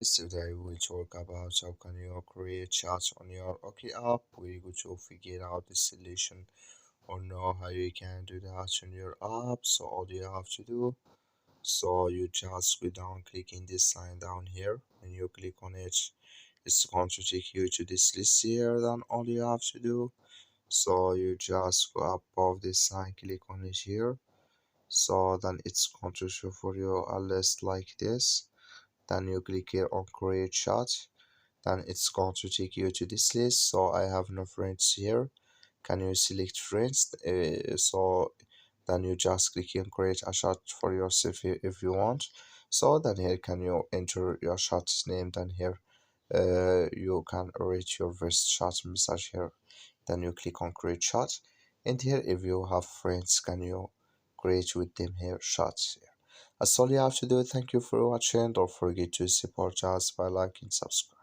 Today we'll talk about how can you create chats on your OK app. We're going to figure out the solution or know how you can do that on your app. So all you have to do, so you just go down, clicking this sign down here. When you click on it, it's going to take you to this list here. Then all you have to do, so you just go above this sign, click on it here. So then it's going to show for you a list like this. Then you click here on create chat, then it's going to take you to this list. So I have no friends here. Can you select friends? So then you just click and create a chat for yourself if you want. So then here can you enter your chat name. Then here you can write your first chat message here. Then you click on create chat, and here if you have friends, can you create with them here chats here. That's all you have to do. Thank you for watching. Don't forget to support us by liking, subscribe.